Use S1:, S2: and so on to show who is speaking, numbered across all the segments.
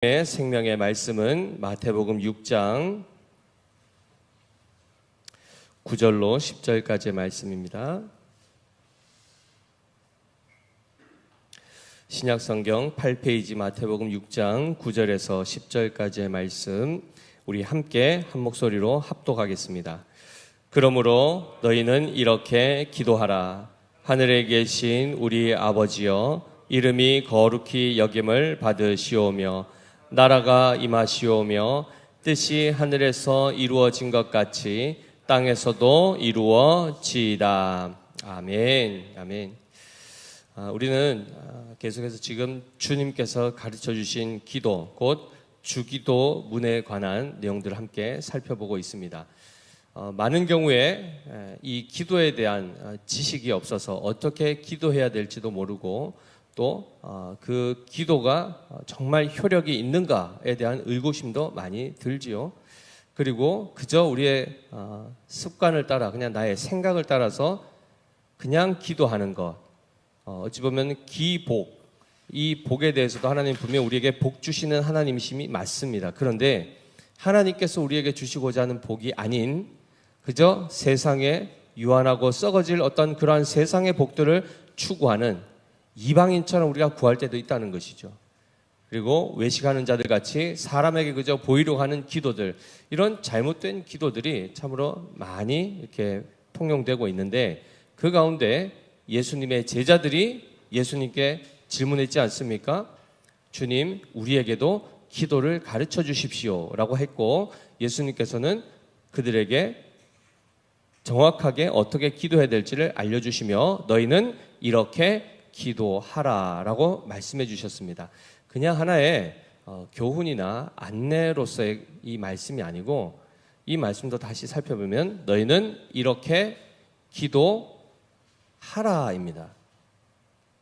S1: 생명의 말씀은 마태복음 6장 9절로 10절까지의 말씀입니다. 신약성경 8페이지 마태복음 6장 9절에서 10절까지의 말씀 우리 함께 한 목소리로 합독하겠습니다. 그러므로 너희는 이렇게 기도하라. 하늘에 계신 우리 아버지여, 이름이 거룩히 여김을 받으시오며 나라가 임하시오며 뜻이 하늘에서 이루어진 것 같이 땅에서도 이루어지이다. 아멘. 아멘. 우리는 계속해서 지금 주님께서 가르쳐 주신 기도, 곧 주기도문에 관한 내용들을 함께 살펴보고 있습니다. 많은 경우에 이 기도에 대한 지식이 없어서 어떻게 기도해야 될지도 모르고 또 그 기도가 정말 효력이 있는가에 대한 의구심도 많이 들지요. 그리고 그저 우리의 습관을 따라 그냥 나의 생각을 따라서 그냥 기도하는 것, 어찌 보면 기복, 이 복에 대해서도 하나님 분명히 우리에게 복 주시는 하나님이심이 맞습니다. 그런데 하나님께서 우리에게 주시고자 하는 복이 아닌 그저 세상에 유한하고 썩어질 어떤 그러한 세상의 복들을 추구하는 이방인처럼 우리가 구할 때도 있다는 것이죠. 그리고 외식하는 자들 같이 사람에게 그저 보이려고 하는 기도들, 이런 잘못된 기도들이 참으로 많이 이렇게 통용되고 있는데, 그 가운데 예수님의 제자들이 예수님께 질문했지 않습니까? 주님, 우리에게도 기도를 가르쳐 주십시오 라고 했고, 예수님께서는 그들에게 정확하게 어떻게 기도해야 될지를 알려주시며 너희는 이렇게 기도하라 라고 말씀해 주셨습니다. 그냥 하나의 교훈이나 안내로서의 이 말씀이 아니고, 이 말씀도 다시 살펴보면 너희는 이렇게 기도하라입니다.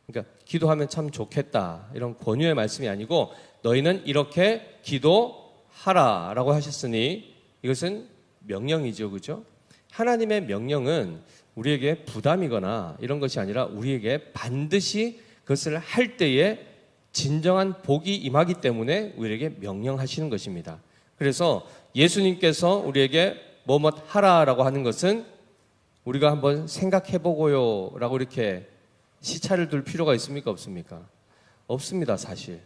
S1: 그러니까 기도하면 참 좋겠다 이런 권유의 말씀이 아니고 너희는 이렇게 기도하라 라고 하셨으니 이것은 명령이죠. 그죠? 하나님의 명령은 우리에게 부담이거나 이런 것이 아니라 우리에게 반드시 그것을 할 때에 진정한 복이 임하기 때문에 우리에게 명령하시는 것입니다. 그래서 예수님께서 우리에게 뭐뭐 하라라고 하는 것은 우리가 한번 생각해보고요 라고 이렇게 시차를 둘 필요가 있습니까? 없습니까? 없습니다. 사실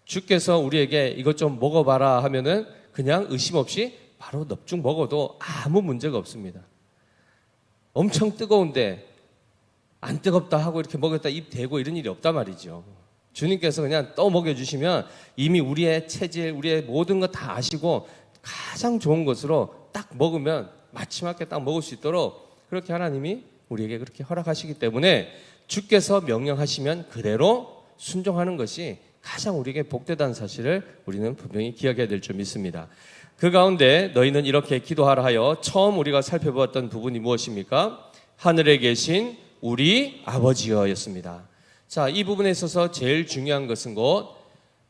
S1: 주께서 우리에게 이것 좀 먹어봐라 하면은 그냥 의심 없이 바로 넙죽 먹어도 아무 문제가 없습니다. 엄청 뜨거운데 안 뜨겁다 하고 이렇게 먹였다 입 대고 이런 일이 없단 말이죠. 주님께서 그냥 떠 먹여주시면 이미 우리의 체질, 우리의 모든 것 다 아시고 가장 좋은 것으로 딱 먹으면 마지막에 딱 먹을 수 있도록 그렇게 하나님이 우리에게 그렇게 허락하시기 때문에 주께서 명령하시면 그대로 순종하는 것이 가장 우리에게 복되다는 사실을 우리는 분명히 기억해야 될 줄 믿습니다. 그 가운데 너희는 이렇게 기도하라 하여 처음 우리가 살펴보았던 부분이 무엇입니까? 하늘에 계신 우리 아버지여였습니다. 자, 이 부분에 있어서 제일 중요한 것은 곧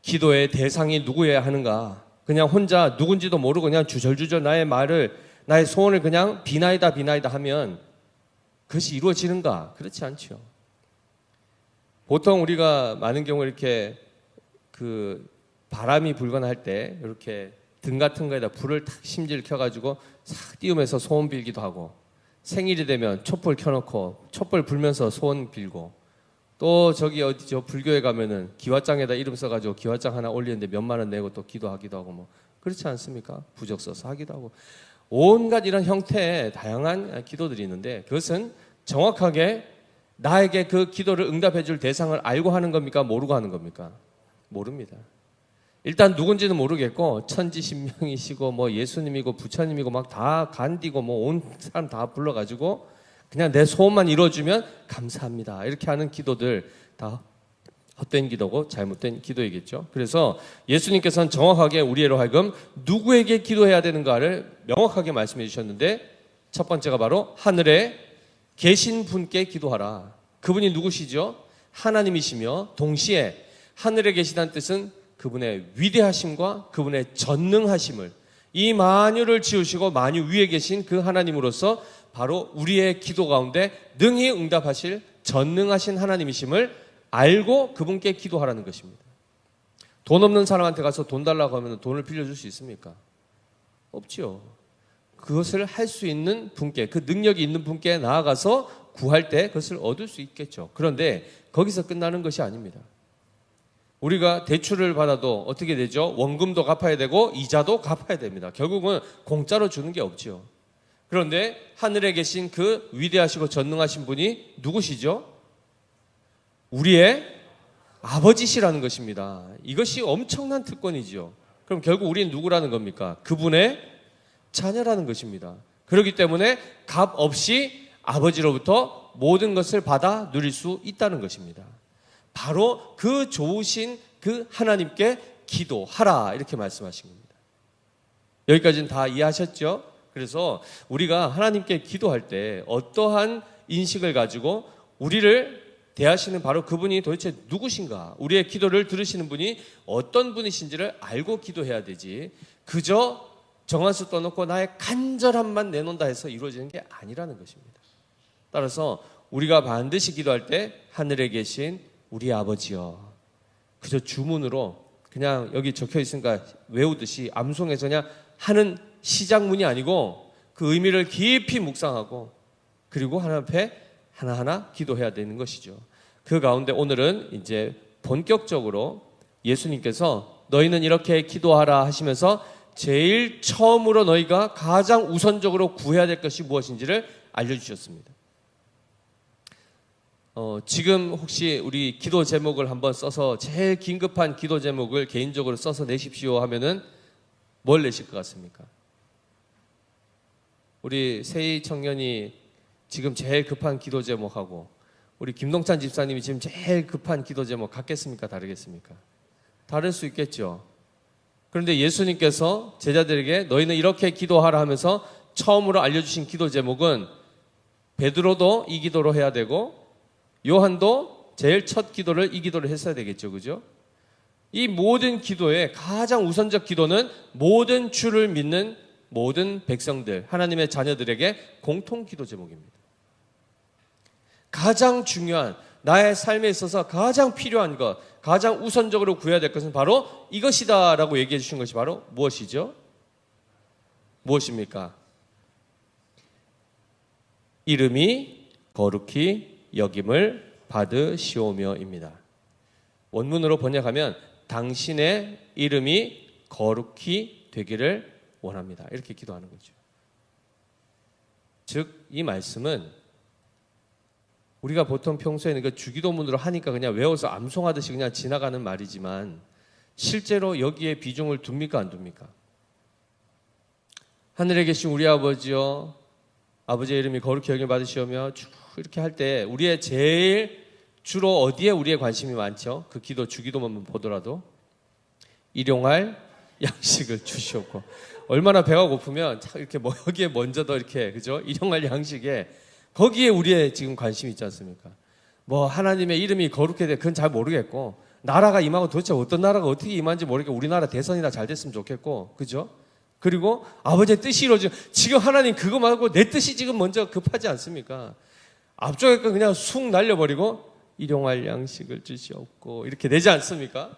S1: 기도의 대상이 누구여야 하는가? 그냥 혼자 누군지도 모르고 그냥 주절주절 나의 말을, 나의 소원을 그냥 비나이다 하면 그것이 이루어지는가? 그렇지 않죠. 보통 우리가 많은 경우 이렇게 그 바람이 불거나 할 때 이렇게 등 같은 거에다 불을 탁 심지를 켜가지고 싹 띄우면서 소원 빌기도 하고, 생일이 되면 촛불 켜놓고 촛불 불면서 소원 빌고, 또 저기 어디죠 불교에 가면은 기와장에다 이름 써가지고 기와장 하나 올리는데 몇만 원 내고 또 기도하기도 하고, 뭐 그렇지 않습니까? 부적 써서 하기도 하고 온갖 이런 형태의 다양한 기도들이 있는데, 그것은 정확하게 나에게 그 기도를 응답해 줄 대상을 알고 하는 겁니까? 모르고 하는 겁니까? 모릅니다. 일단 누군지는 모르겠고 천지신명이시고 뭐 예수님이고 부처님이고 막 다 간디고 뭐 온 사람 다 불러가지고 그냥 내 소원만 이루어주면 감사합니다 이렇게 하는 기도들 다 헛된 기도고 잘못된 기도이겠죠. 그래서 예수님께서는 정확하게 우리로 하여금 누구에게 기도해야 되는가를 명확하게 말씀해 주셨는데, 첫 번째가 바로 하늘에 계신 분께 기도하라. 그분이 누구시죠? 하나님이시며 동시에 하늘에 계시다는 뜻은 그분의 위대하심과 그분의 전능하심을, 이 만유를 지으시고 만유 위에 계신 그 하나님으로서 바로 우리의 기도 가운데 능히 응답하실 전능하신 하나님이심을 알고 그분께 기도하라는 것입니다. 돈 없는 사람한테 가서 돈 달라고 하면 돈을 빌려줄 수 있습니까? 없지요. 그것을 할 수 있는 분께, 그 능력이 있는 분께 나아가서 구할 때 그것을 얻을 수 있겠죠. 그런데 거기서 끝나는 것이 아닙니다. 우리가 대출을 받아도 어떻게 되죠? 원금도 갚아야 되고 이자도 갚아야 됩니다. 결국은 공짜로 주는 게 없죠. 그런데 하늘에 계신 그 위대하시고 전능하신 분이 누구시죠? 우리의 아버지시라는 것입니다. 이것이 엄청난 특권이죠. 그럼 결국 우리는 누구라는 겁니까? 그분의 자녀라는 것입니다. 그렇기 때문에 값 없이 아버지로부터 모든 것을 받아 누릴 수 있다는 것입니다. 바로 그 좋으신 그 하나님께 기도하라 이렇게 말씀하신 겁니다. 여기까지는 다 이해하셨죠? 그래서 우리가 하나님께 기도할 때 어떠한 인식을 가지고 우리를 대하시는 바로 그분이 도대체 누구신가, 우리의 기도를 들으시는 분이 어떤 분이신지를 알고 기도해야 되지, 그저 정한수 떠놓고 나의 간절함만 내놓는다 해서 이루어지는 게 아니라는 것입니다. 따라서 우리가 반드시 기도할 때 하늘에 계신 우리 아버지여, 그저 주문으로 그냥 여기 적혀 있으니까 외우듯이 암송해서 그냥 하는 시작문이 아니고 그 의미를 깊이 묵상하고 그리고 하나님 앞에 하나하나 기도해야 되는 것이죠. 그 가운데 오늘은 이제 본격적으로 예수님께서 너희는 이렇게 기도하라 하시면서 제일 처음으로 너희가 가장 우선적으로 구해야 될 것이 무엇인지를 알려주셨습니다. 지금 혹시 우리 기도 제목을 한번 써서 제일 긴급한 기도 제목을 개인적으로 써서 내십시오 하면은 뭘 내실 것 같습니까? 우리 세희 청년이 지금 제일 급한 기도 제목하고 우리 김동찬 집사님이 지금 제일 급한 기도 제목 같겠습니까? 다르겠습니까? 다를 수 있겠죠. 그런데 예수님께서 제자들에게 너희는 이렇게 기도하라 하면서 처음으로 알려주신 기도 제목은 베드로도 이 기도로 해야 되고 요한도 제일 첫 기도를 이 기도를 했어야 되겠죠. 그죠? 이 모든 기도의 가장 우선적 기도는 모든 주를 믿는 모든 백성들, 하나님의 자녀들에게 공통 기도 제목입니다. 가장 중요한, 나의 삶에 있어서 가장 필요한 것, 가장 우선적으로 구해야 될 것은 바로 이것이다 라고 얘기해 주신 것이 바로 무엇이죠? 무엇입니까? 이름이 거룩히 여김을 받으시오며입니다. 원문으로 번역하면 당신의 이름이 거룩히 되기를 원합니다. 이렇게 기도하는 거죠. 즉, 이 말씀은 우리가 보통 평소에는 그 주기도문으로 하니까 그냥 외워서 암송하듯이 그냥 지나가는 말이지만 실제로 여기에 비중을 둡니까 안 둡니까? 하늘에 계신 우리 아버지여, 아버지의 이름이 거룩히 여김을 받으시오며 쭉 이렇게 할 때 우리의 제일 주로 어디에 우리의 관심이 많죠? 그 기도, 주기도만 보더라도 일용할 양식을 주시옵고, 얼마나 배가 고프면 이렇게 뭐 여기에 먼저 더 이렇게, 그죠? 일용할 양식에 거기에 우리의 지금 관심이 있지 않습니까? 뭐 하나님의 이름이 거룩해 돼, 그건 잘 모르겠고, 나라가 임하고 도대체 어떤 나라가 어떻게 임한지 모르겠고, 우리나라 대선이나 잘 됐으면 좋겠고, 그죠? 그리고 아버지의 뜻이 이루어져. 지금 하나님 그거 말고 내 뜻이 지금 먼저 급하지 않습니까? 앞쪽에 거 그냥 쑥 날려버리고 일용할 양식을 주시옵고 이렇게 되지 않습니까?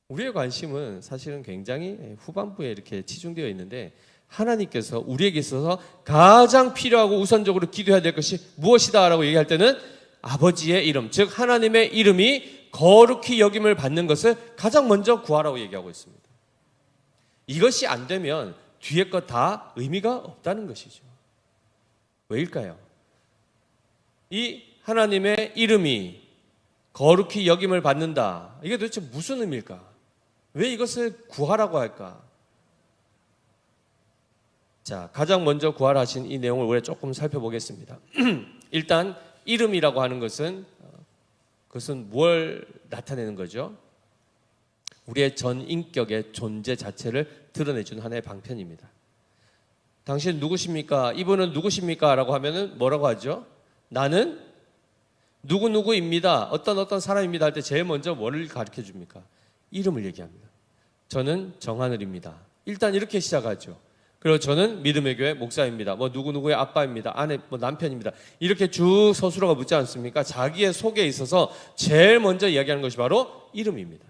S1: 우리의 관심은 사실은 굉장히 후반부에 이렇게 치중되어 있는데, 하나님께서 우리에게 있어서 가장 필요하고 우선적으로 기도해야 될 것이 무엇이다 라고 얘기할 때는 아버지의 이름, 즉 하나님의 이름이 거룩히 여김을 받는 것을 가장 먼저 구하라고 얘기하고 있습니다. 이것이 안 되면 뒤에 것 다 의미가 없다는 것이죠. 왜일까요? 이 하나님의 이름이 거룩히 여김을 받는다, 이게 도대체 무슨 의미일까? 왜 이것을 구하라고 할까? 자, 가장 먼저 구하라 하신 이 내용을 우리가 조금 살펴보겠습니다. 일단 이름이라고 하는 것은 그것은 뭘 나타내는 거죠? 우리의 전 인격의 존재 자체를 드러내주는 하나의 방편입니다. 당신 누구십니까? 이분은 누구십니까? 라고 하면은 뭐라고 하죠? 나는 누구누구입니다. 어떤 사람입니다 할 때 제일 먼저 뭐를 가르쳐 줍니까? 이름을 얘기합니다. 저는 정하늘입니다. 일단 이렇게 시작하죠. 그리고 저는 믿음의 교회 목사입니다. 뭐 누구누구의 아빠입니다. 아내, 뭐 남편입니다. 이렇게 쭉 서술어가 묻지 않습니까? 자기의 속에 있어서 제일 먼저 이야기하는 것이 바로 이름입니다.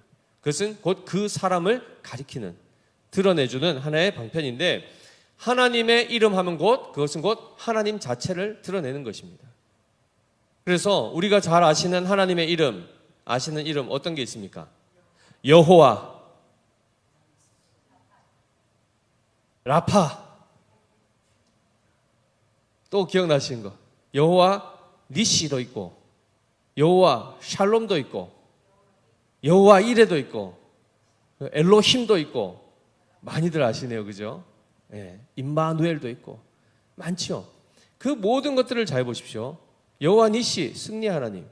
S1: 그것은 곧 그 사람을 가리키는, 드러내주는 하나의 방편인데, 하나님의 이름 하면 그것은 곧 하나님 자체를 드러내는 것입니다. 그래서 우리가 잘 아시는 하나님의 이름, 아시는 이름 어떤 게 있습니까? 여호와, 라파, 또 기억나시는 거, 여호와 니시도 있고, 여호와 샬롬도 있고, 여호와 이레도 있고, 엘로힘도 있고, 많이들 아시네요, 그죠? 예, 임마누엘도 있고 많죠. 그 모든 것들을 잘 보십시오. 여호와 니시, 승리 하나님,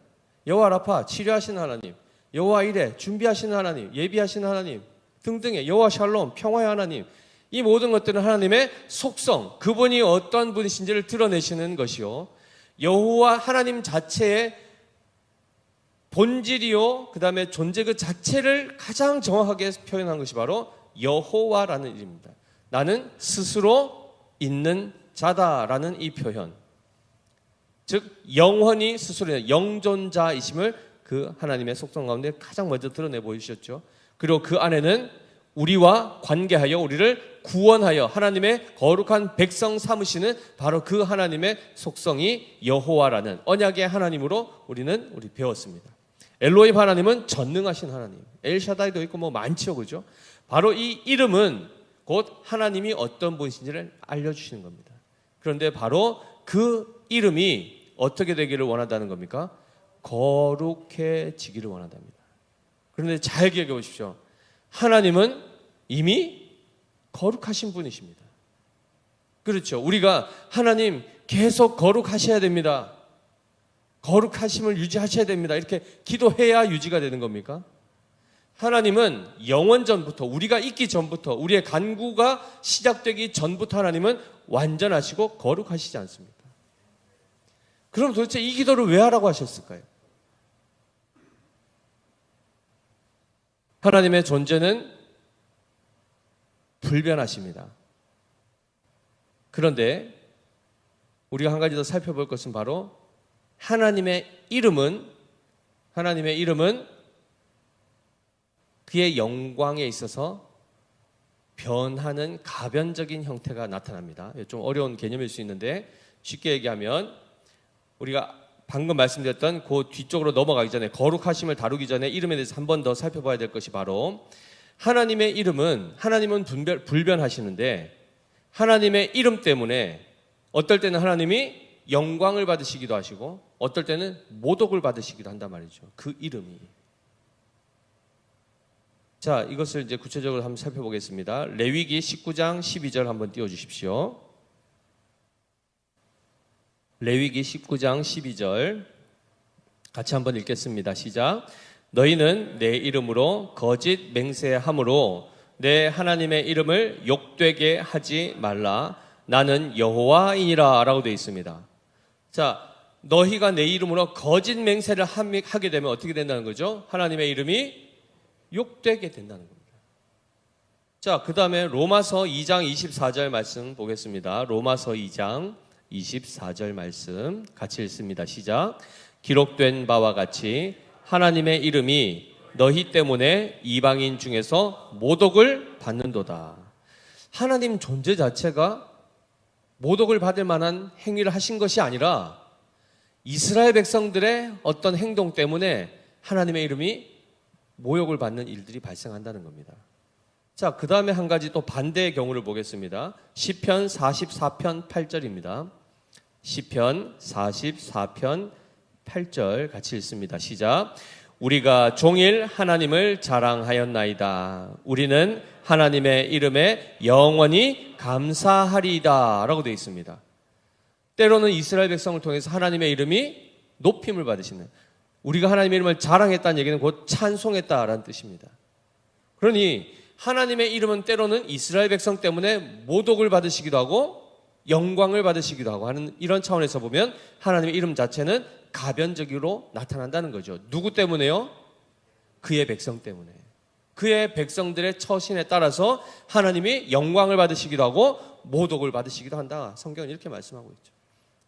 S1: 여호와 라파, 치료하시는 하나님, 여호와 이레, 준비하시는 하나님, 예비하시는 하나님 등등의, 여호와 샬롬, 평화의 하나님, 이 모든 것들은 하나님의 속성, 그분이 어떤 분이신지를 드러내시는 것이요, 여호와 하나님 자체의 본질이요, 그 다음에 존재 그 자체를 가장 정확하게 표현한 것이 바로 여호와라는 이름입니다. 나는 스스로 있는 자다라는 이 표현, 즉 영원히 스스로 영존자이심을 그 하나님의 속성 가운데 가장 먼저 드러내 보이셨죠. 그리고 그 안에는 우리와 관계하여 우리를 구원하여 하나님의 거룩한 백성 삼으시는 바로 그 하나님의 속성이 여호와라는 언약의 하나님으로 우리 배웠습니다. 엘로힘 하나님은 전능하신 하나님, 엘샤다이도 있고 뭐 많죠, 그죠? 바로 이 이름은 곧 하나님이 어떤 분이신지를 알려주시는 겁니다. 그런데 바로 그 이름이 어떻게 되기를 원한다는 겁니까? 거룩해지기를 원한답니다. 그런데 잘 기억해 보십시오. 하나님은 이미 거룩하신 분이십니다. 그렇죠. 우리가 하나님 계속 거룩하셔야 됩니다, 거룩하심을 유지하셔야 됩니다, 이렇게 기도해야 유지가 되는 겁니까? 하나님은 영원 전부터, 우리가 있기 전부터, 우리의 간구가 시작되기 전부터 하나님은 완전하시고 거룩하시지 않습니까? 그럼 도대체 이 기도를 왜 하라고 하셨을까요? 하나님의 존재는 불변하십니다. 그런데 우리가 한 가지 더 살펴볼 것은 바로 하나님의 이름은 그의 영광에 있어서 변하는 가변적인 형태가 나타납니다. 좀 어려운 개념일 수 있는데 쉽게 얘기하면 우리가 방금 말씀드렸던 그 뒤쪽으로 넘어가기 전에, 거룩하심을 다루기 전에 이름에 대해서 한 번 더 살펴봐야 될 것이 바로, 하나님의 이름은, 하나님은 불변하시는데 하나님의 이름 때문에 어떨 때는 하나님이 영광을 받으시기도 하시고 어떨 때는 모독을 받으시기도 한단 말이죠, 그 이름이. 자, 이것을 이제 구체적으로 한번 살펴보겠습니다. 레위기 19장 12절 한번 띄워주십시오. 레위기 19장 12절 같이 한번 읽겠습니다. 시작. 너희는 내 이름으로 거짓 맹세함으로 내 하나님의 이름을 욕되게 하지 말라. 나는 여호와이니라 라고 되어 있습니다. 자, 너희가 내 이름으로 거짓 맹세를 하게 되면 어떻게 된다는 거죠? 하나님의 이름이 욕되게 된다는 겁니다. 자, 그 다음에 로마서 2장 24절 말씀 보겠습니다. 로마서 2장 24절 말씀 같이 읽습니다. 시작. 기록된 바와 같이 하나님의 이름이 너희 때문에 이방인 중에서 모독을 받는도다. 하나님 존재 자체가 모독을 받을 만한 행위를 하신 것이 아니라 이스라엘 백성들의 어떤 행동 때문에 하나님의 이름이 모욕을 받는 일들이 발생한다는 겁니다. 자, 그 다음에 한 가지 또 반대의 경우를 보겠습니다. 시편 44편 8절입니다. 시편 44편 8절 같이 읽습니다. 시작. 우리가 종일 하나님을 자랑하였나이다. 우리는 하나님의 이름에 영원히 감사하리이다 라고 되어 있습니다. 때로는 이스라엘 백성을 통해서 하나님의 이름이 높임을 받으시는, 우리가 하나님의 이름을 자랑했다는 얘기는 곧 찬송했다라는 뜻입니다. 그러니 하나님의 이름은 때로는 이스라엘 백성 때문에 모독을 받으시기도 하고 영광을 받으시기도 하고 하는, 이런 차원에서 보면 하나님의 이름 자체는 가변적으로 나타난다는 거죠. 누구 때문에요? 그의 백성 때문에. 그의 백성들의 처신에 따라서 하나님이 영광을 받으시기도 하고 모독을 받으시기도 한다. 성경은 이렇게 말씀하고 있죠.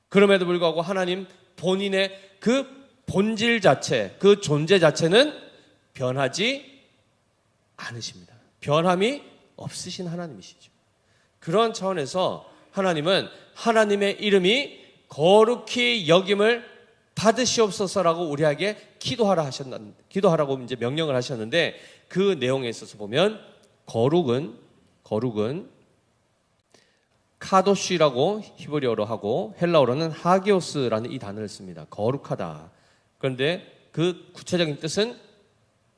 S1: 그럼에도 불구하고 하나님 본인의 그 본질 자체, 그 존재 자체는 변하지 않으십니다. 변함이 없으신 하나님이시죠. 그런 차원에서 하나님은 하나님의 이름이 거룩히 여김을 받으시옵소서라고 우리에게 기도하라고 이제 명령을 하셨는데, 그 내용에 있어서 보면 거룩은 카도시라고 히브리어로 하고 헬라어로는 하기오스라는 이 단어를 씁니다. 거룩하다. 그런데 그 구체적인 뜻은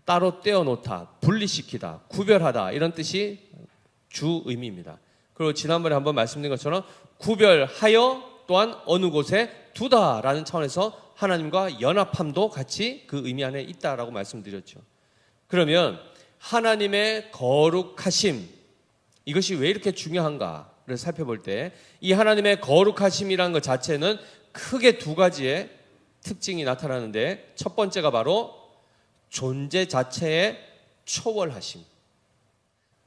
S1: 따로 떼어놓다, 분리시키다, 구별하다, 이런 뜻이 주 의미입니다. 그리고 지난번에 한번 말씀드린 것처럼 구별하여 또한 어느 곳에 두다라는 차원에서 하나님과 연합함도 같이 그 의미 안에 있다라고 말씀드렸죠. 그러면 하나님의 거룩하심, 이것이 왜 이렇게 중요한가를 살펴볼 때 이 하나님의 거룩하심이라는 것 자체는 크게 두 가지의 특징이 나타나는데, 첫 번째가 바로 존재 자체의 초월하심,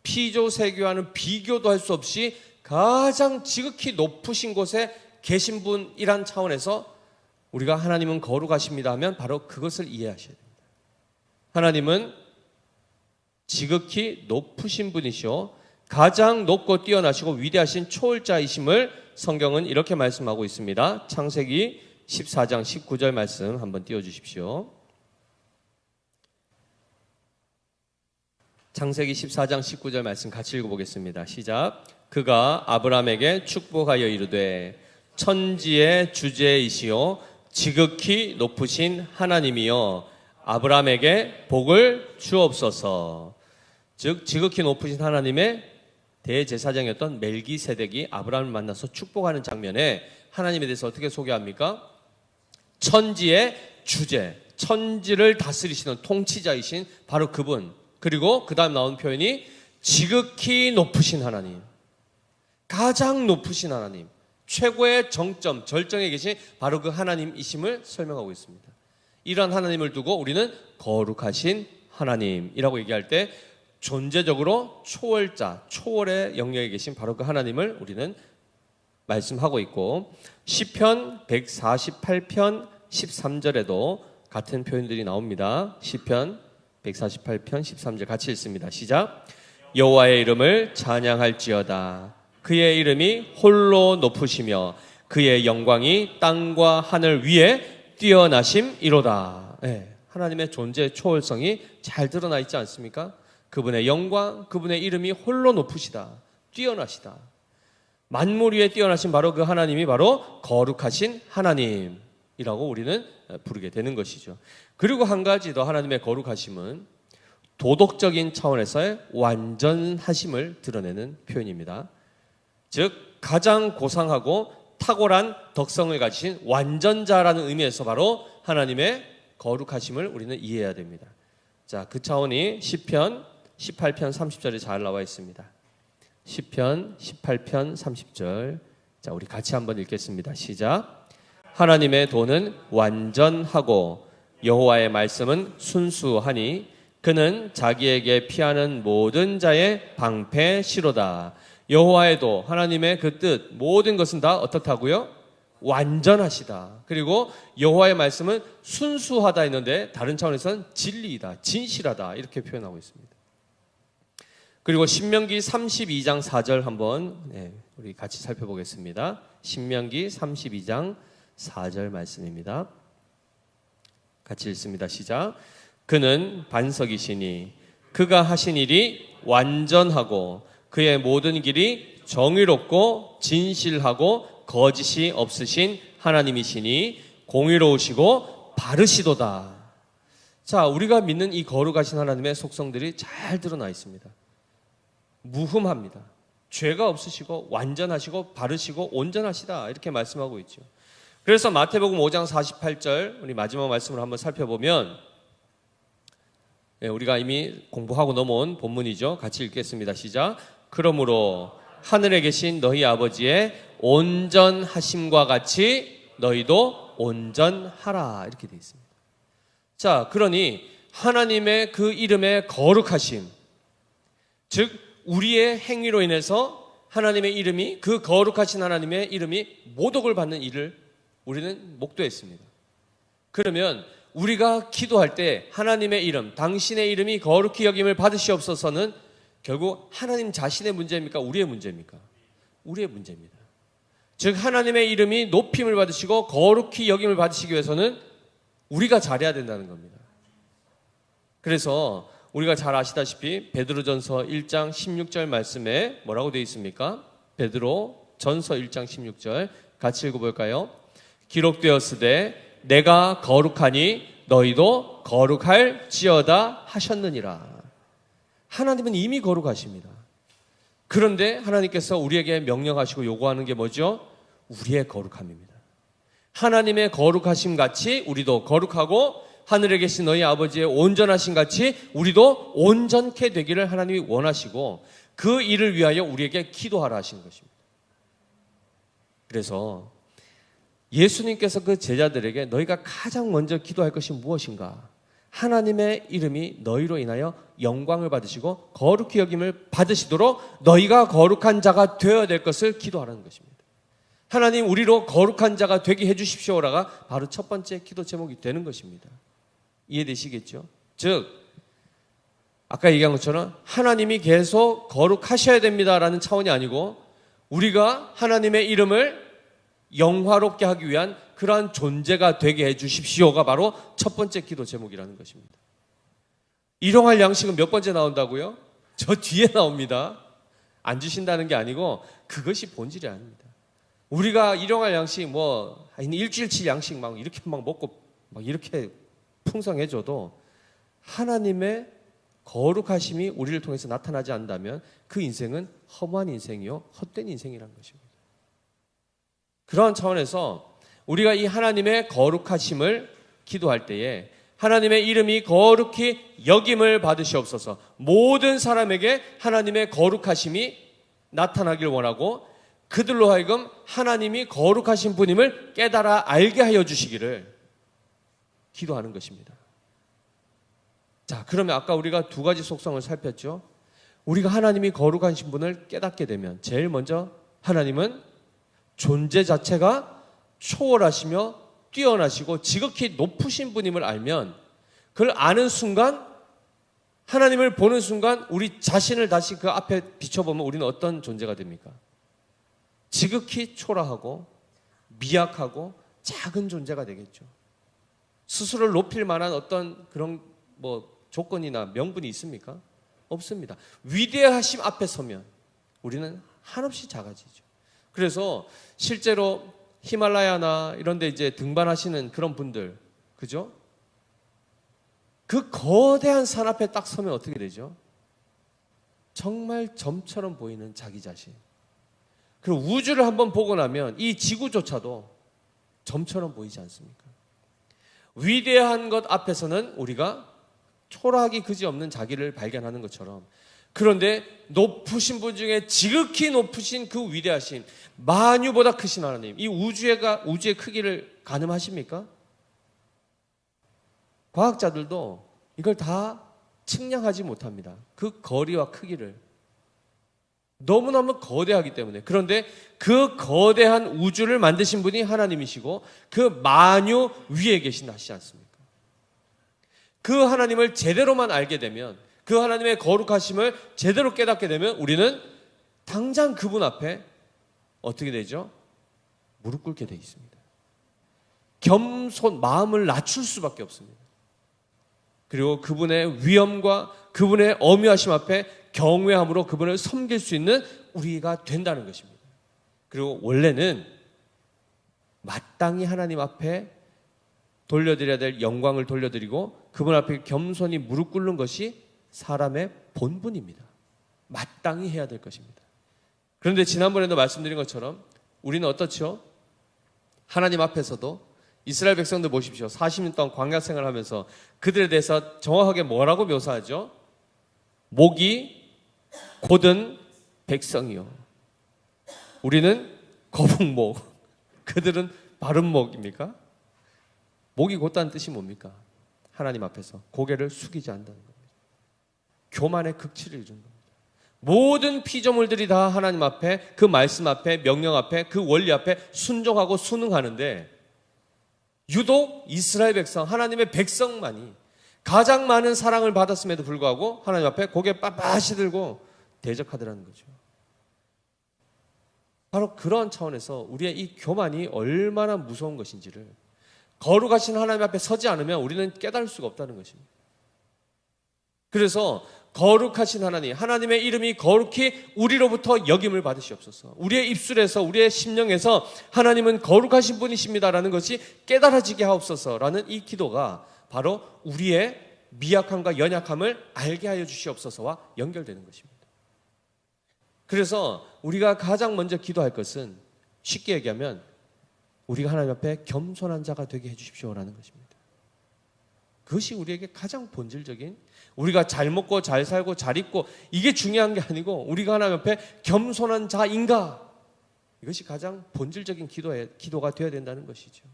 S1: 피조세계와는 비교도 할 수 없이 가장 지극히 높으신 곳에 계신 분이란 차원에서 우리가 하나님은 거룩하십니다 하면 바로 그것을 이해하셔야 됩니다. 하나님은 지극히 높으신 분이시오, 가장 높고 뛰어나시고 위대하신 초월자이심을 성경은 이렇게 말씀하고 있습니다. 창세기 14장 19절 말씀 한번 띄워주십시오. 창세기 14장 19절 말씀 같이 읽어보겠습니다. 시작. 그가 아브라함에게 축복하여 이르되 천지의 주제이시오 지극히 높으신 하나님이여 아브라함에게 복을 주옵소서. 즉 지극히 높으신 하나님의 대제사장이었던 멜기세덱이 아브라함을 만나서 축복하는 장면에 하나님에 대해서 어떻게 소개합니까? 천지의 주제, 천지를 다스리시는 통치자이신 바로 그분, 그리고 그 다음 나온 표현이 지극히 높으신 하나님, 가장 높으신 하나님, 최고의 정점, 절정에 계신 바로 그 하나님이심을 설명하고 있습니다. 이러한 하나님을 두고 우리는 거룩하신 하나님이라고 얘기할 때 존재적으로 초월자, 초월의 영역에 계신 바로 그 하나님을 우리는 말씀하고 있고, 시편 148편 13절에도 같은 표현들이 나옵니다. 시편 148편 13절 같이 읽습니다. 시작. 여호와의 이름을 찬양할지어다. 그의 이름이 홀로 높으시며 그의 영광이 땅과 하늘 위에 뛰어나심이로다. 네, 하나님의 존재 초월성이 잘 드러나 있지 않습니까? 그분의 영광, 그분의 이름이 홀로 높으시다, 뛰어나시다. 만물 위에 뛰어나신 바로 그 하나님이 바로 거룩하신 하나님이라고 우리는 부르게 되는 것이죠. 그리고 한 가지 더, 하나님의 거룩하심은 도덕적인 차원에서의 완전하심을 드러내는 표현입니다. 즉 가장 고상하고 탁월한 덕성을 가지신 완전자라는 의미에서 바로 하나님의 거룩하심을 우리는 이해해야 됩니다. 자, 그 차원이 시편 18편 30절에 잘 나와 있습니다. 시편 18편 30절. 자, 우리 같이 한번 읽겠습니다. 시작. 하나님의 도는 완전하고 여호와의 말씀은 순수하니 그는 자기에게 피하는 모든 자의 방패시로다. 여호와의 도, 하나님의 그 뜻, 모든 것은 다 어떻다고요? 완전하시다. 그리고 여호와의 말씀은 순수하다 했는데 다른 차원에서는 진리이다, 진실하다, 이렇게 표현하고 있습니다. 그리고 신명기 32장 4절 한번 우리 같이 살펴보겠습니다. 신명기 32장 4절 말씀입니다. 같이 읽습니다. 시작. 그는 반석이시니 그가 하신 일이 완전하고 그의 모든 길이 정의롭고 진실하고 거짓이 없으신 하나님이시니 공의로우시고 바르시도다. 자, 우리가 믿는 이 거룩하신 하나님의 속성들이 잘 드러나 있습니다. 무흠합니다. 죄가 없으시고 완전하시고 바르시고 온전하시다, 이렇게 말씀하고 있죠. 그래서 마태복음 5장 48절 우리 마지막 말씀을 한번 살펴보면, 우리가 이미 공부하고 넘어온 본문이죠. 같이 읽겠습니다. 시작. 그러므로 하늘에 계신 너희 아버지의 온전하심과 같이 너희도 온전하라, 이렇게 되어 있습니다. 자, 그러니 하나님의 그 이름의 거룩하심, 즉 우리의 행위로 인해서 하나님의 이름이, 그 거룩하신 하나님의 이름이 모독을 받는 일을 우리는 목도했습니다. 그러면 우리가 기도할 때 하나님의 이름, 당신의 이름이 거룩히 여김을 받으시옵소서는 결국 하나님 자신의 문제입니까? 우리의 문제입니까? 우리의 문제입니다. 즉 하나님의 이름이 높임을 받으시고 거룩히 여김을 받으시기 위해서는 우리가 잘해야 된다는 겁니다. 그래서 우리가 잘 아시다시피 베드로전서 1장 16절 말씀에 뭐라고 되어 있습니까? 베드로전서 1장 16절 같이 읽어볼까요? 기록되었으되 내가 거룩하니 너희도 거룩할지어다 하셨느니라. 하나님은 이미 거룩하십니다. 그런데 하나님께서 우리에게 명령하시고 요구하는 게 뭐죠? 우리의 거룩함입니다. 하나님의 거룩하심 같이 우리도 거룩하고 하늘에 계신 너희 아버지의 온전하심 같이 우리도 온전케 되기를 하나님이 원하시고 그 일을 위하여 우리에게 기도하라 하시는 것입니다. 그래서 예수님께서 그 제자들에게 너희가 가장 먼저 기도할 것이 무엇인가? 하나님의 이름이 너희로 인하여 영광을 받으시고 거룩히 여김을 받으시도록 너희가 거룩한 자가 되어야 될 것을 기도하라는 것입니다. 하나님 우리로 거룩한 자가 되게 해주십시오라가 바로 첫 번째 기도 제목이 되는 것입니다. 이해되시겠죠? 즉 아까 얘기한 것처럼 하나님이 계속 거룩하셔야 됩니다라는 차원이 아니고 우리가 하나님의 이름을 영화롭게 하기 위한 그러한 존재가 되게 해주십시오가 바로 첫 번째 기도 제목이라는 것입니다. 일용할 양식은 몇 번째 나온다고요? 저 뒤에 나옵니다. 안 주신다는 게 아니고 그것이 본질이 아닙니다. 우리가 일용할 양식 일주일치 양식 이렇게 먹고 이렇게 풍성해져도 하나님의 거룩하심이 우리를 통해서 나타나지 않는다면 그 인생은 허무한 인생이요 헛된 인생이라는 것입니다. 그러한 차원에서 우리가 이 하나님의 거룩하심을 기도할 때에 하나님의 이름이 거룩히 여김을 받으시옵소서, 모든 사람에게 하나님의 거룩하심이 나타나길 원하고 그들로 하여금 하나님이 거룩하신 분임을 깨달아 알게 하여 주시기를 기도하는 것입니다. 자, 그러면 아까 우리가 두 가지 속성을 살폈죠. 우리가 하나님이 거룩하신 분을 깨닫게 되면 제일 먼저 하나님은 존재 자체가 초월하시며 뛰어나시고 지극히 높으신 분임을 알면 그걸 아는 순간, 하나님을 보는 순간 우리 자신을 다시 그 앞에 비춰보면 우리는 어떤 존재가 됩니까? 지극히 초라하고 미약하고 작은 존재가 되겠죠. 스스로를 높일 만한 어떤 그런 조건이나 명분이 있습니까? 없습니다. 위대하심 앞에 서면 우리는 한없이 작아지죠. 그래서 실제로 히말라야나 이런 데 이제 등반하시는 그런 분들, 그죠? 그 거대한 산 앞에 딱 서면 어떻게 되죠? 정말 점처럼 보이는 자기 자신. 그리고 우주를 한번 보고 나면 이 지구조차도 점처럼 보이지 않습니까? 위대한 것 앞에서는 우리가 초라하기 그지없는 자기를 발견하는 것처럼, 그런데 높으신 분 중에 지극히 높으신 그 위대하신 만유보다 크신 하나님, 이 우주의 크기를 가늠하십니까? 과학자들도 이걸 다 측량하지 못합니다. 그 거리와 크기를. 너무너무 거대하기 때문에. 그런데 그 거대한 우주를 만드신 분이 하나님이시고 그 만유 위에 계신다시지 않습니까? 그 하나님을 제대로만 알게 되면, 그 하나님의 거룩하심을 제대로 깨닫게 되면 우리는 당장 그분 앞에 어떻게 되죠? 무릎 꿇게 되어 있습니다. 마음을 낮출 수밖에 없습니다. 그리고 그분의 위엄과 그분의 어미하심 앞에 경외함으로 그분을 섬길 수 있는 우리가 된다는 것입니다. 그리고 원래는 마땅히 하나님 앞에 돌려드려야 될 영광을 돌려드리고 그분 앞에 겸손히 무릎 꿇는 것이 사람의 본분입니다. 마땅히 해야 될 것입니다. 그런데 지난번에도 말씀드린 것처럼 우리는 어떻죠? 하나님 앞에서도 이스라엘 백성들 보십시오. 40년 동안 광야 생활을 하면서 그들에 대해서 정확하게 뭐라고 묘사하죠? 목이 곧은 백성이요, 우리는 거북목, 그들은 바른 목입니까? 목이 곧다는 뜻이 뭡니까? 하나님 앞에서 고개를 숙이지 않는다는 겁니다. 교만의 극치를 이루는 겁니다. 모든 피조물들이 다 하나님 앞에, 그 말씀 앞에, 명령 앞에, 그 원리 앞에 순종하고 순응하는데 유독 이스라엘 백성, 하나님의 백성만이 가장 많은 사랑을 받았음에도 불구하고 하나님 앞에 고개 빳빳이 들고 대적하더라는 거죠. 바로 그런 차원에서 우리의 이 교만이 얼마나 무서운 것인지를 거룩하신 하나님 앞에 서지 않으면 우리는 깨달을 수가 없다는 것입니다. 그래서 거룩하신 하나님, 하나님의 이름이 거룩히 우리로부터 여김을 받으시옵소서. 우리의 입술에서, 우리의 심령에서 하나님은 거룩하신 분이십니다라는 것이 깨달아지게 하옵소서라는 이 기도가 바로 우리의 미약함과 연약함을 알게 하여 주시옵소서와 연결되는 것입니다. 그래서 우리가 가장 먼저 기도할 것은 쉽게 얘기하면 우리가 하나님 앞에 겸손한 자가 되게 해주십시오라는 것입니다. 그것이 우리에게 가장 본질적인, 우리가 잘 먹고 잘 살고 잘 입고 이게 중요한 게 아니고 우리가 하나님 앞에 겸손한 자인가, 이것이 가장 본질적인 기도가 되어야 된다는 것이죠.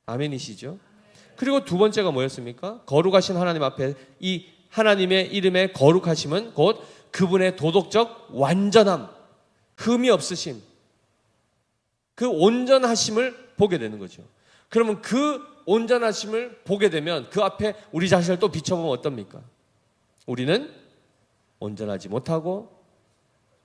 S1: 아멘이시죠? 그리고 두 번째가 뭐였습니까? 거룩하신 하나님 앞에 이 하나님의 이름의 거룩하심은 곧 그분의 도덕적 완전함, 흠이 없으심, 그 온전하심을 보게 되는 거죠. 그러면 그 온전하심을 보게 되면 그 앞에 우리 자신을 또 비춰보면 어떻습니까? 우리는 온전하지 못하고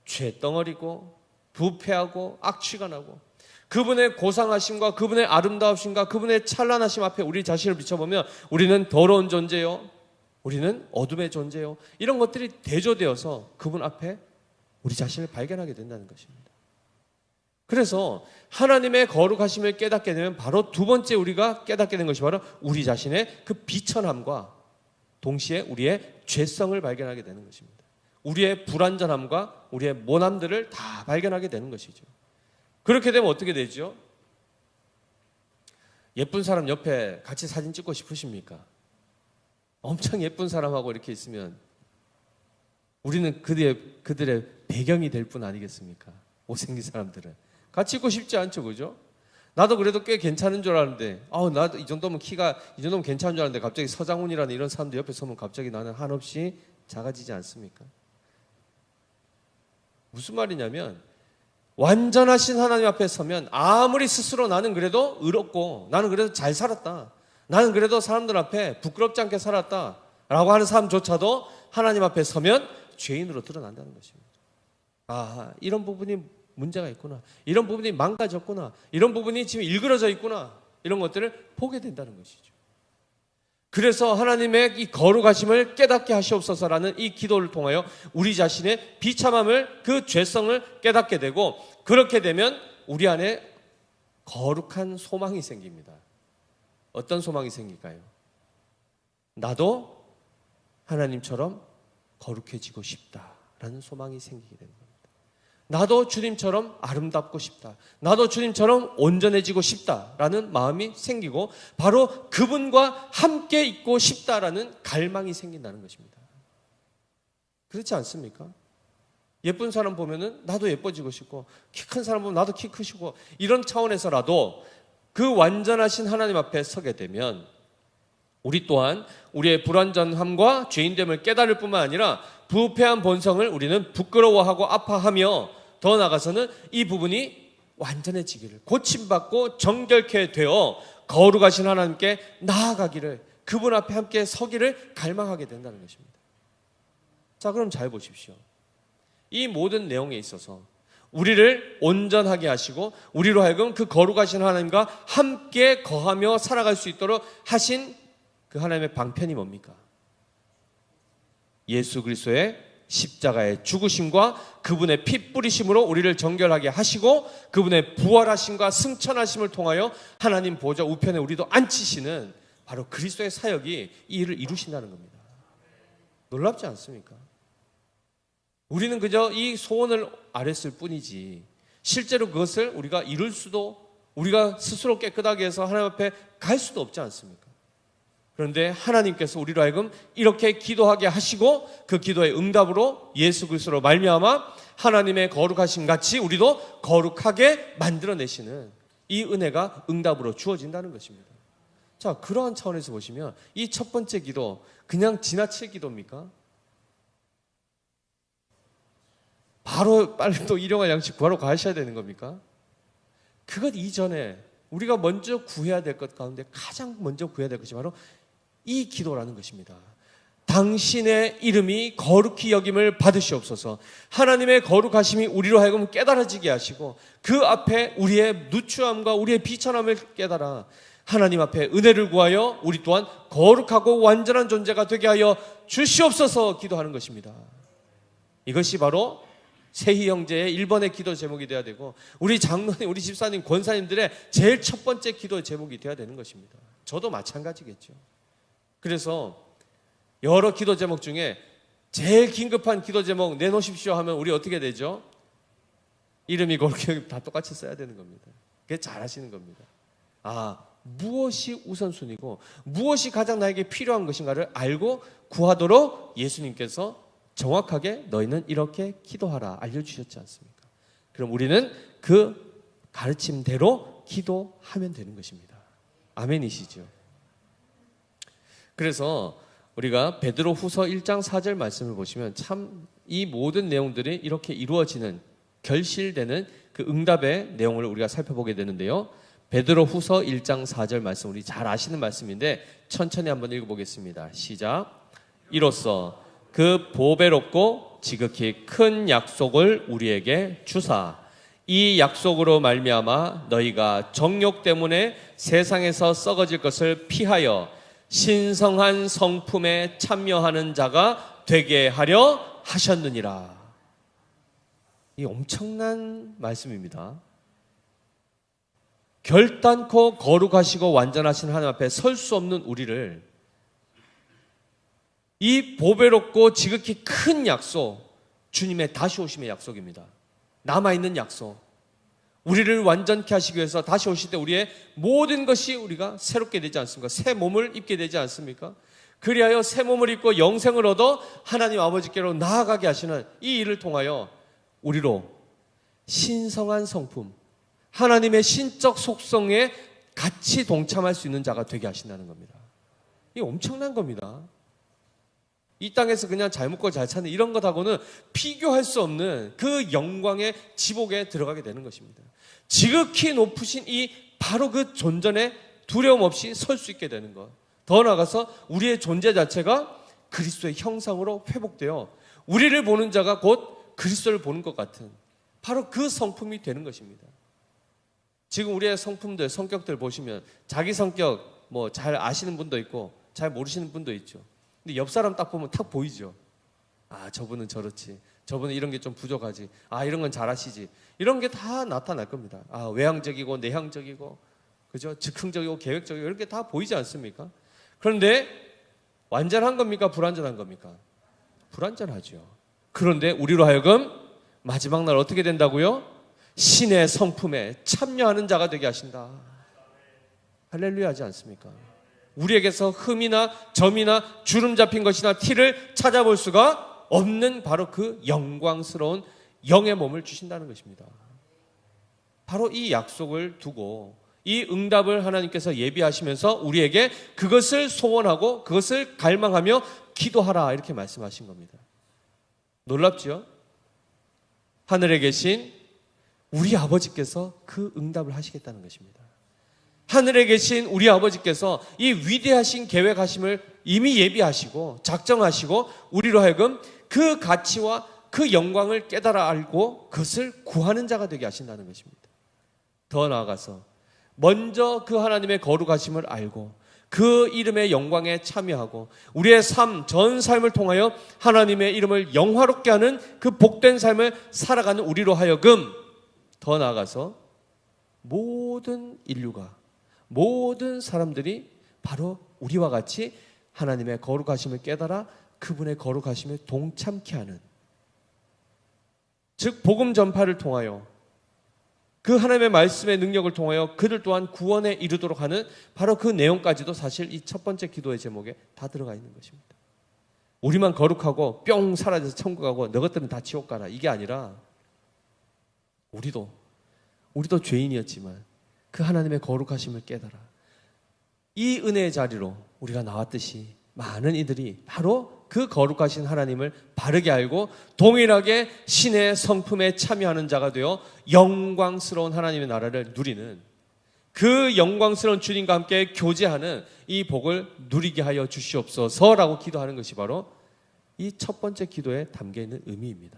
S1: 죄덩어리고 부패하고 악취가 나고 그분의 고상하심과 그분의 아름다우심과 그분의 찬란하심 앞에 우리 자신을 비춰보면 우리는 더러운 존재요, 우리는 어둠의 존재요, 이런 것들이 대조되어서 그분 앞에 우리 자신을 발견하게 된다는 것입니다. 그래서 하나님의 거룩하심을 깨닫게 되면 바로 두 번째 우리가 깨닫게 된 것이 바로 우리 자신의 그 비천함과 동시에 우리의 죄성을 발견하게 되는 것입니다. 우리의 불완전함과 우리의 모남들을 다 발견하게 되는 것이죠. 그렇게 되면 어떻게 되죠? 예쁜 사람 옆에 같이 사진 찍고 싶으십니까? 엄청 예쁜 사람하고 이렇게 있으면 우리는 그들의 배경이 될 뿐 아니겠습니까? 못생긴 사람들은 같이 있고 싶지 않죠, 그죠? 나도 그래도 꽤 괜찮은 줄 알았는데, 나도 이 정도면 괜찮은 줄 알았는데 갑자기 서장훈이라는 이런 사람들 옆에 서면 갑자기 나는 한없이 작아지지 않습니까? 무슨 말이냐면 완전하신 하나님 앞에 서면 아무리 스스로 나는 그래도 의롭고 나는 그래도 잘 살았다, 나는 그래도 사람들 앞에 부끄럽지 않게 살았다 라고 하는 사람조차도 하나님 앞에 서면 죄인으로 드러난다는 것입니다. 이런 부분이 문제가 있구나, 이런 부분이 망가졌구나, 이런 부분이 지금 일그러져 있구나, 이런 것들을 보게 된다는 것이죠. 그래서 하나님의 이 거룩하심을 깨닫게 하시옵소서라는 이 기도를 통하여 우리 자신의 비참함을, 그 죄성을 깨닫게 되고, 그렇게 되면 우리 안에 거룩한 소망이 생깁니다. 어떤 소망이 생길까요? 나도 하나님처럼 거룩해지고 싶다라는 소망이 생기게 되는 겁니다. 나도 주님처럼 아름답고 싶다, 나도 주님처럼 온전해지고 싶다라는 마음이 생기고 바로 그분과 함께 있고 싶다라는 갈망이 생긴다는 것입니다. 그렇지 않습니까? 예쁜 사람 보면은 나도 예뻐지고 싶고, 키 큰 사람 보면 나도 키 크시고, 이런 차원에서라도 그 완전하신 하나님 앞에 서게 되면 우리 또한 우리의 불완전함과 죄인됨을 깨달을 뿐만 아니라 부패한 본성을 우리는 부끄러워하고 아파하며, 더 나아가서는 이 부분이 완전해지기를, 고침받고 정결케 되어 거룩하신 하나님께 나아가기를, 그분 앞에 함께 서기를 갈망하게 된다는 것입니다. 자, 그럼 잘 보십시오. 이 모든 내용에 있어서 우리를 온전하게 하시고 우리로 하여금 그 거룩하신 하나님과 함께 거하며 살아갈 수 있도록 하신 그 하나님의 방편이 뭡니까? 예수 그리스도의 십자가의 죽으심과 그분의 피 뿌리심으로 우리를 정결하게 하시고 그분의 부활하심과 승천하심을 통하여 하나님 보좌 우편에 우리도 앉히시는 바로 그리스도의 사역이 이 일을 이루신다는 겁니다. 놀랍지 않습니까? 우리는 그저 이 소원을 아랬을 뿐이지 실제로 그것을 우리가 이룰 수도, 우리가 스스로 깨끗하게 해서 하나님 앞에 갈 수도 없지 않습니까? 그런데 하나님께서 우리로 하여금 이렇게 기도하게 하시고 그 기도의 응답으로 예수 그리스도로 말미암아 하나님의 거룩하심 같이 우리도 거룩하게 만들어내시는 이 은혜가 응답으로 주어진다는 것입니다. 자, 그러한 차원에서 보시면 이 첫 번째 기도 그냥 지나칠 기도입니까? 바로 빨리 또 일용할 양식 구하러 가셔야 되는 겁니까? 그것 이전에 우리가 먼저 구해야 될 것 가운데 가장 먼저 구해야 될 것이 바로 이 기도라는 것입니다. 당신의 이름이 거룩히 여김을 받으시옵소서. 하나님의 거룩하심이 우리로 하여금 깨달아지게 하시고 그 앞에 우리의 누추함과 우리의 비천함을 깨달아 하나님 앞에 은혜를 구하여 우리 또한 거룩하고 완전한 존재가 되게 하여 주시옵소서 기도하는 것입니다. 이것이 바로 세희 형제의 1번의 기도 제목이 되어야 되고 우리 장로님, 우리 집사님, 권사님들의 제일 첫 번째 기도 제목이 되어야 되는 것입니다. 저도 마찬가지겠죠. 그래서 여러 기도 제목 중에 제일 긴급한 기도 제목 내놓으십시오 하면 우리 어떻게 되죠? 이름이 거룩히 다 똑같이 써야 되는 겁니다. 그게 잘하시는 겁니다. 무엇이 우선순위고 무엇이 가장 나에게 필요한 것인가를 알고 구하도록 예수님께서 정확하게 너희는 이렇게 기도하라 알려주셨지 않습니까? 그럼 우리는 그 가르침대로 기도하면 되는 것입니다. 아멘이시죠? 그래서 우리가 베드로 후서 1장 4절 말씀을 보시면 참 이 모든 내용들이 이렇게 이루어지는 결실되는 그 응답의 내용을 우리가 살펴보게 되는데요. 베드로 후서 1장 4절 말씀 우리 잘 아시는 말씀인데 천천히 한번 읽어보겠습니다. 시작. 이로써 그 보배롭고 지극히 큰 약속을 우리에게 주사 이 약속으로 말미암아 너희가 정욕 때문에 세상에서 썩어질 것을 피하여 신성한 성품에 참여하는 자가 되게 하려 하셨느니라. 이 엄청난 말씀입니다. 결단코 거룩하시고 완전하신 하나님 앞에 설 수 없는 우리를 이 보배롭고 지극히 큰 약속, 주님의 다시 오심의 약속입니다. 남아있는 약속, 우리를 완전케 하시기 위해서 다시 오실 때 우리의 모든 것이 우리가 새롭게 되지 않습니까? 새 몸을 입게 되지 않습니까? 그리하여 새 몸을 입고 영생을 얻어 하나님 아버지께로 나아가게 하시는 이 일을 통하여 우리로 신성한 성품, 하나님의 신적 속성에 같이 동참할 수 있는 자가 되게 하신다는 겁니다. 이게 엄청난 겁니다. 이 땅에서 그냥 잘 먹고 잘 사는 이런 것하고는 비교할 수 없는 그 영광의 지복에 들어가게 되는 것입니다. 지극히 높으신 이 바로 그 존전에 두려움 없이 설 수 있게 되는 것. 더 나아가서 우리의 존재 자체가 그리스도의 형상으로 회복되어 우리를 보는 자가 곧 그리스도를 보는 것 같은 바로 그 성품이 되는 것입니다. 지금 우리의 성품들, 성격들 보시면 자기 성격 뭐 잘 아시는 분도 있고 잘 모르시는 분도 있죠. 근데 옆 사람 딱 보면 탁 보이죠. 저분은 저렇지. 저분은 이런 게 좀 부족하지. 이런 건 잘하시지. 이런 게 다 나타날 겁니다. 외향적이고 내향적이고, 그죠? 즉흥적이고 계획적이고 이런 게 다 보이지 않습니까? 그런데 완전한 겁니까? 불완전한 겁니까? 불완전하죠. 그런데 우리로 하여금 마지막 날 어떻게 된다고요? 신의 성품에 참여하는 자가 되게 하신다. 할렐루야 하지 않습니까? 우리에게서 흠이나 점이나 주름 잡힌 것이나 티를 찾아볼 수가 없는 바로 그 영광스러운 영의 몸을 주신다는 것입니다. 바로 이 약속을 두고 이 응답을 하나님께서 예비하시면서 우리에게 그것을 소원하고 그것을 갈망하며 기도하라 이렇게 말씀하신 겁니다. 놀랍죠? 하늘에 계신 우리 아버지께서 그 응답을 하시겠다는 것입니다. 하늘에 계신 우리 아버지께서 이 위대하신 계획하심을 이미 예비하시고 작정하시고 우리로 하여금 그 가치와 그 영광을 깨달아 알고 그것을 구하는 자가 되게 하신다는 것입니다. 더 나아가서 먼저 그 하나님의 거룩하심을 알고 그 이름의 영광에 참여하고 우리의 삶, 전 삶을 통하여 하나님의 이름을 영화롭게 하는 그 복된 삶을 살아가는 우리로 하여금 더 나아가서 모든 인류가 모든 사람들이 바로 우리와 같이 하나님의 거룩하심을 깨달아 그분의 거룩하심에 동참케 하는, 즉 복음 전파를 통하여 그 하나님의 말씀의 능력을 통하여 그들 또한 구원에 이르도록 하는 바로 그 내용까지도 사실 이 첫 번째 기도의 제목에 다 들어가 있는 것입니다. 우리만 거룩하고 뿅 사라져서 천국 가고 너것들은 다 지옥 가라 이게 아니라 우리도 죄인이었지만 그 하나님의 거룩하심을 깨달아 이 은혜의 자리로 우리가 나왔듯이 많은 이들이 바로 그 거룩하신 하나님을 바르게 알고 동일하게 신의 성품에 참여하는 자가 되어 영광스러운 하나님의 나라를 누리는 그 영광스러운 주님과 함께 교제하는 이 복을 누리게 하여 주시옵소서라고 기도하는 것이 바로 이 첫 번째 기도에 담겨 있는 의미입니다.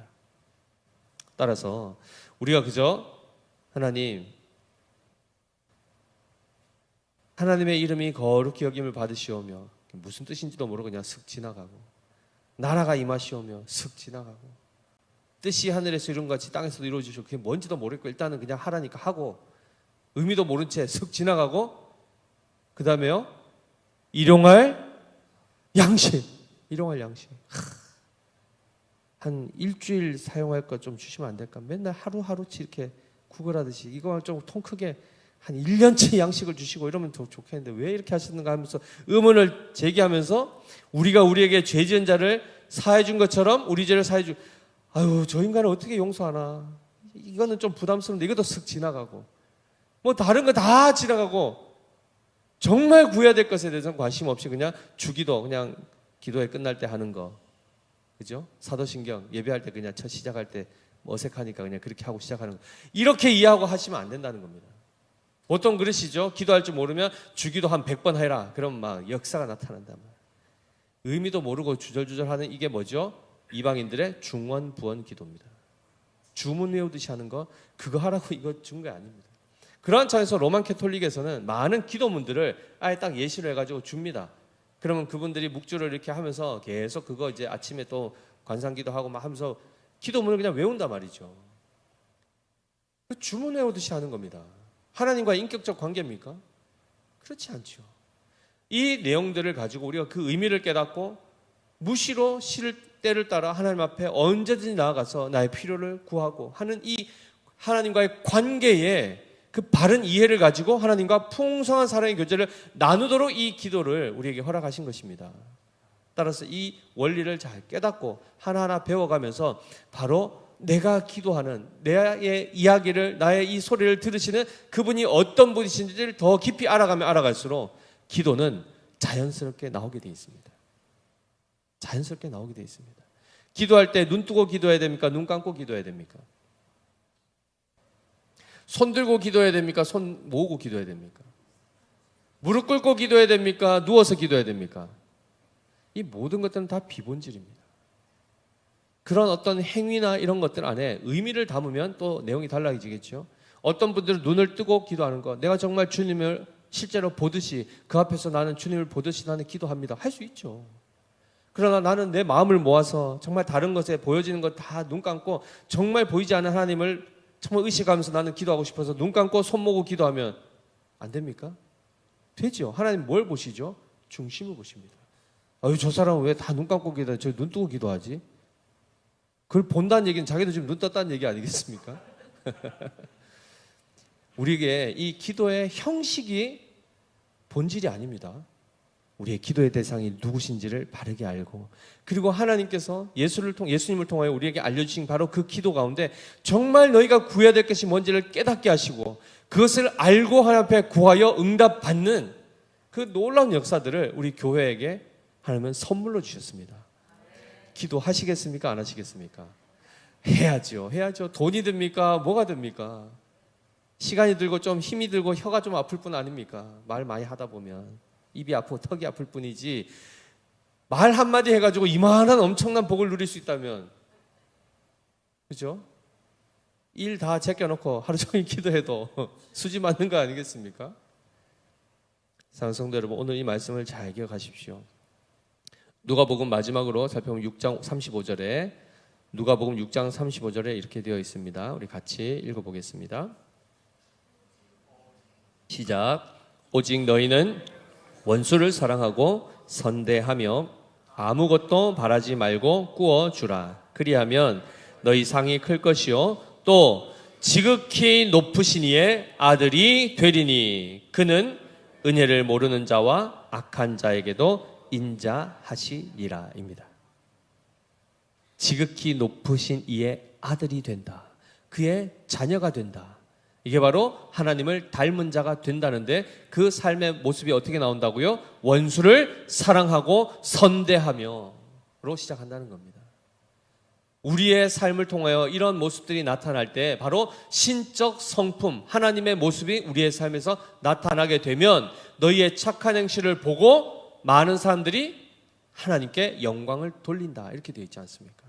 S1: 따라서 우리가 그저 하나님의 이름이 거룩히 여김을 받으시오며 무슨 뜻인지도 모르고 그냥 슥 지나가고, 나라가 임하시오며 슥 지나가고, 뜻이 하늘에서 이룬 것 같이 땅에서도 이루어지시고, 그게 뭔지도 모르겠고 일단은 그냥 하라니까 하고 의미도 모른 채 슥 지나가고, 그 다음에요 일용할 양식. 한 일주일 사용할 것 좀 주시면 안 될까? 맨날 하루하루치 이렇게 구걸하듯이 이거 좀 통 크게 한 1년치 양식을 주시고 이러면 더 좋겠는데 왜 이렇게 하시는가 하면서 의문을 제기하면서 우리가 우리에게 죄 지은 자를 사해 준 것처럼 우리 죄를 사해 주. 아유, 저 인간을 어떻게 용서하나? 이거는 좀 부담스러운데 이것도 슥 지나가고, 뭐 다른 거 다 지나가고, 정말 구해야 될 것에 대해서는 관심 없이 그냥 주기도, 그냥 기도회 끝날 때 하는 거, 그죠? 사도신경 예배할 때 그냥 첫 시작할 때 어색하니까 그냥 그렇게 하고 시작하는 거, 이렇게 이해하고 하시면 안 된다는 겁니다. 보통 그러시죠? 기도할 줄 모르면 주기도 한 100번 해라. 그럼 막 역사가 나타난단 말이에요. 의미도 모르고 주절주절 하는 이게 뭐죠? 이방인들의 중원부원 기도입니다. 주문 외우듯이 하는 거, 그거 하라고 이거 준 게 아닙니다. 그러한 차에서 로만 캐톨릭에서는 많은 기도문들을 아예 딱 예시로 해가지고 줍니다. 그러면 그분들이 묵주를 이렇게 하면서 계속 그거 이제 아침에 또 관상기도 하고 막 하면서 기도문을 그냥 외운단 말이죠. 주문 외우듯이 하는 겁니다. 하나님과의 인격적 관계입니까? 그렇지 않죠. 이 내용들을 가지고 우리가 그 의미를 깨닫고 무시로 실 때를 따라 하나님 앞에 언제든지 나아가서 나의 필요를 구하고 하는 이 하나님과의 관계에 그 바른 이해를 가지고 하나님과 풍성한 사랑의 교제를 나누도록 이 기도를 우리에게 허락하신 것입니다. 따라서 이 원리를 잘 깨닫고 하나하나 배워가면서 바로 내가 기도하는 나의 이야기를, 나의 이 소리를 들으시는 그분이 어떤 분이신지를 더 깊이 알아가면 알아갈수록 기도는 자연스럽게 나오게 되어 있습니다. 자연스럽게 나오게 되어 있습니다. 기도할 때 눈 뜨고 기도해야 됩니까? 눈 감고 기도해야 됩니까? 손 들고 기도해야 됩니까? 손 모으고 기도해야 됩니까? 무릎 꿇고 기도해야 됩니까? 누워서 기도해야 됩니까? 이 모든 것들은 다 비본질입니다. 그런 어떤 행위나 이런 것들 안에 의미를 담으면 또 내용이 달라지겠죠. 어떤 분들은 눈을 뜨고 기도하는 거, 내가 정말 주님을 실제로 보듯이 그 앞에서 나는 주님을 보듯이 나는 기도합니다. 할 수 있죠. 그러나 나는 내 마음을 모아서 정말 다른 것에 보여지는 것 다 눈 감고 정말 보이지 않는 하나님을 정말 의식하면서 나는 기도하고 싶어서 눈 감고 손 모으고 기도하면 안 됩니까? 되죠. 하나님 뭘 보시죠? 중심을 보십니다. 아유, 저 사람은 왜 다 눈 감고 기도해? 저 눈 뜨고 기도하지? 그걸 본다는 얘기는 자기도 지금 눈 떴다는 얘기 아니겠습니까? 우리에게 이 기도의 형식이 본질이 아닙니다. 우리의 기도의 대상이 누구신지를 바르게 알고, 그리고 하나님께서 예수님을 통하여 우리에게 알려주신 바로 그 기도 가운데 정말 너희가 구해야 될 것이 뭔지를 깨닫게 하시고 그것을 알고 하나님 앞에 구하여 응답받는 그 놀라운 역사들을 우리 교회에게 하나님은 선물로 주셨습니다. 기도하시겠습니까? 안 하시겠습니까? 해야죠. 돈이 듭니까? 뭐가 듭니까? 시간이 들고 좀 힘이 들고 혀가 좀 아플 뿐 아닙니까? 말 많이 하다 보면 입이 아프고 턱이 아플 뿐이지, 말 한마디 해가지고 이만한 엄청난 복을 누릴 수 있다면, 그죠? 일 다 제껴놓고 하루 종일 기도해도 수지 맞는 거 아니겠습니까? 사랑하는 성도 여러분, 오늘 이 말씀을 잘 기억하십시오. 누가복음 마지막으로 살펴보면 6장 35절에 누가복음 6장 35절에 이렇게 되어 있습니다. 우리 같이 읽어보겠습니다. 시작. 오직 너희는 원수를 사랑하고 선대하며 아무것도 바라지 말고 꾸어주라. 그리하면 너희 상이 클 것이요 또 지극히 높으신 이의 아들이 되리니 그는 은혜를 모르는 자와 악한 자에게도 인자하시리라 입니다. 지극히 높으신 이의 아들이 된다. 그의 자녀가 된다. 이게 바로 하나님을 닮은 자가 된다는데, 그 삶의 모습이 어떻게 나온다고요? 원수를 사랑하고 선대하며로 시작한다는 겁니다. 우리의 삶을 통하여 이런 모습들이 나타날 때 바로 신적 성품, 하나님의 모습이 우리의 삶에서 나타나게 되면 너희의 착한 행실을 보고 많은 사람들이 하나님께 영광을 돌린다. 이렇게 되어 있지 않습니까?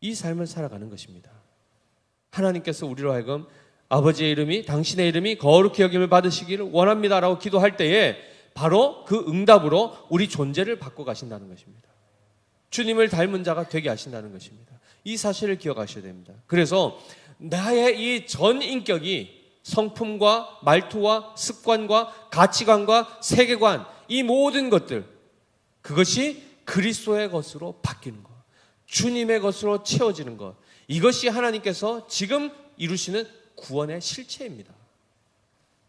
S1: 이 삶을 살아가는 것입니다. 하나님께서 우리로 하여금 아버지의 이름이, 당신의 이름이 거룩히 여김을 받으시기를 원합니다라고 기도할 때에 바로 그 응답으로 우리 존재를 바꿔 가신다는 것입니다. 주님을 닮은 자가 되게 하신다는 것입니다. 이 사실을 기억하셔야 됩니다. 그래서 나의 이 전 인격이 성품과 말투와 습관과 가치관과 세계관, 이 모든 것들, 그것이 그리스도의 것으로 바뀌는 것, 주님의 것으로 채워지는 것, 이것이 하나님께서 지금 이루시는 구원의 실체입니다.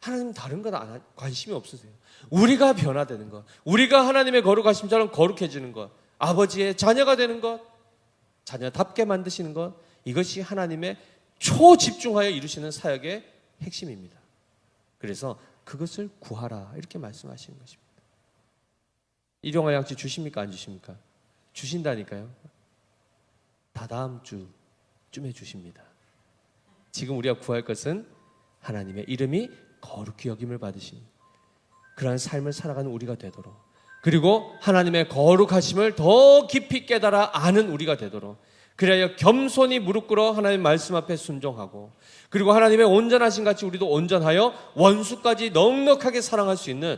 S1: 하나님 다른 것 관심이 없으세요. 우리가 변화되는 것, 우리가 하나님의 거룩하심처럼 거룩해지는 것, 아버지의 자녀가 되는 것, 자녀답게 만드시는 것, 이것이 하나님의 초집중하여 이루시는 사역의 핵심입니다. 그래서 그것을 구하라 이렇게 말씀하시는 것입니다. 일용할 양식 주십니까? 안 주십니까? 주신다니까요. 다다음 주쯤에 주십니다. 지금 우리가 구할 것은 하나님의 이름이 거룩히 여김을 받으신 그러한 삶을 살아가는 우리가 되도록, 그리고 하나님의 거룩하심을 더 깊이 깨달아 아는 우리가 되도록, 그래야 겸손히 무릎 꿇어 하나님 말씀 앞에 순종하고, 그리고 하나님의 온전하신 같이 우리도 온전하여 원수까지 넉넉하게 사랑할 수 있는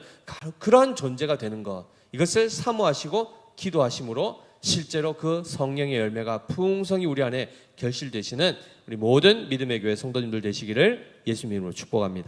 S1: 그러한 존재가 되는 것, 이것을 사모하시고 기도하심으로 실제로 그 성령의 열매가 풍성히 우리 안에 결실되시는 우리 모든 믿음의 교회 성도님들 되시기를 예수님 이름으로 축복합니다.